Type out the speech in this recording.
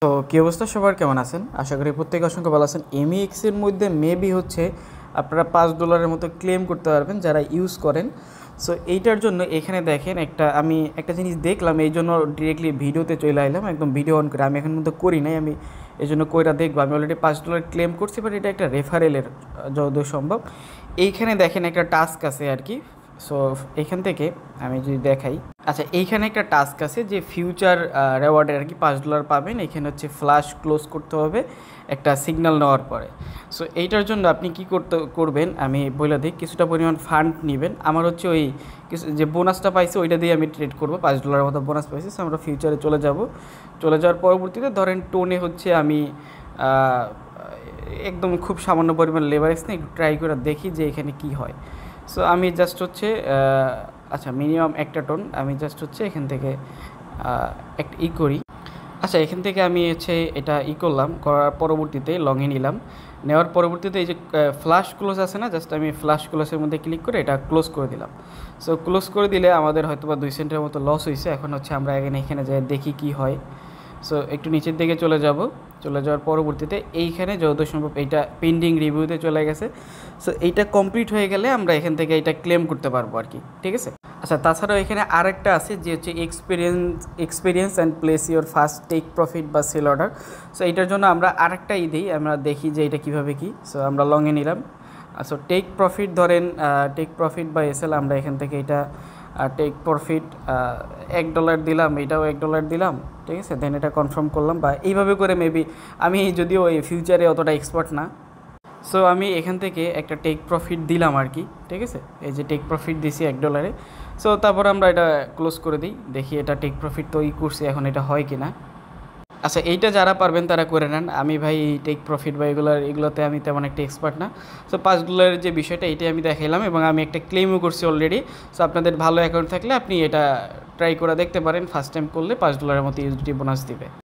তো কী অবস্থা, সবার কেমন আছেন? আশা করি প্রত্যেকে অসংখ্য ভালো আছেন। এমইএক্স এর মধ্যে মেবি হচ্ছে আপনারা $5 মতো ক্লেম করতে পারবেন যারা ইউজ করেন। সো এইটার জন্য এখানে দেখেন আমি একটা জিনিস দেখলাম, এই জন্য ডিরেক্টলি ভিডিওতে চলে আইলাম, একদম ভিডিও অন করে। আমি এখন মধ্যে করি নাই, আমি এই জন্য কইরা দেখবো। আমি অলরেডি $5 ক্লেম করছি, বাট এটা একটা রেফারেলের যতদূর সম্ভব। এইখানে দেখেন একটা টাস্ক আছে আর কি। সো এখান থেকে আমি যদি দেখাই, আচ্ছা এইখানে একটা টাস্ক আছে যে ফিউচার রেওয়ার্ডে আর কি $5 পাবেন। এখানে হচ্ছে ফ্ল্যাশ ক্লোজ করতে হবে একটা সিগন্যাল নেওয়ার পরে। সো এইটার জন্য আপনি কি করবেন আমি বলে দিই, কিছুটা পরিমাণ ফান্ড নেবেন। আমার হচ্ছে ওই কিছু যে বোনাসটা পাইছে ওইটা দিয়ে আমি ট্রেড করবো, $5 মতো বোনাস পাইছি। সো আমরা ফিউচারে চলে যাওয়ার পরবর্তীতে ধরেন টোনে হচ্ছে আমি একদম খুব সামান্য পরিমাণ লেভারেজ নিয়ে একটু ট্রাই করে দেখি যে এখানে কি হয়। সো আমি জাস্ট হচ্ছে আচ্ছা মিনিমাম একটা টোন আমি জাস্ট হচ্ছে এখান থেকে একটা করি। আচ্ছা এখান থেকে আমি হচ্ছে এটা করলাম, করার পরবর্তীতে লংয়ে নিলাম। নেওয়ার পরবর্তীতে এই যে ফ্ল্যাশ ক্লোজ আছে না, জাস্ট আমি ফ্ল্যাশ ক্লোজের মধ্যে ক্লিক করে এটা ক্লোজ করে দিলাম। সো ক্লোজ করে দিলে আমাদের হয়তো বা 2 সেন্টের মতো লস হয়েছে। এখন হচ্ছে আমরা এখানে যাই দেখি কি হয়। সো একটু নিচের দিকে চলে যাওয়ার পরবর্তীতে এইখানে যতদূর সম্ভব এইটা পেন্ডিং রিভিউতে চলে গেছে। সো এইটা কমপ্লিট হয়ে গেলে আমরা এখান থেকে এটা ক্লেম করতে পারবো আর কি, ঠিক আছে। আচ্ছা তাছাড়াও এখানে আরেকটা আছে যে হচ্ছে experience and place your first take profit বা সেল অর্ডার। সো এইটার জন্য আমরা আরেকটা দিই, আমরা দেখি যে এটা কীভাবে কি। সো আমরা লংয়ে নিলাম। সো টেক প্রফিট ধরেন টেক প্রফিট বা এসএল, আমরা এখান থেকে এটা টেক প্রফিট $1 দিলাম, এটাও $1 দিলাম, ঠিক আছে। দেন এটা কনফার্ম করলাম, বা এইভাবে করে মেবি আমি যদিও এই ফিউচারে অতটা এক্সপার্ট না। সো আমি এখান থেকে একটা টেক প্রফিট দিলাম আর কি, ঠিক আছে। এই যে টেক প্রফিট দিছি $1। সো তারপর আমরা এটা ক্লোজ করে দিই, দেখি এটা টেক প্রফিট তো করছি, এখন এটা হয় কি না। আচ্ছা এইটা যারা পারবেন তারা করে নেন। আমি ভাই টেক প্রফিট বা এগুলোতে আমি তেমন একটা এক্সপার্ট না। সো $5 যে বিষয়টা এটাই আমি দেখাইলাম, এবং আমি একটা ক্লেমও করছি অলরেডি। সো আপনাদের ভালো অ্যাকাউন্ট থাকলে আপনি এটা ট্রাই করে দেখতে পারেন। ফার্স্ট টাইম করলে $5 মতো ইউএসডি বোনাস দিবে।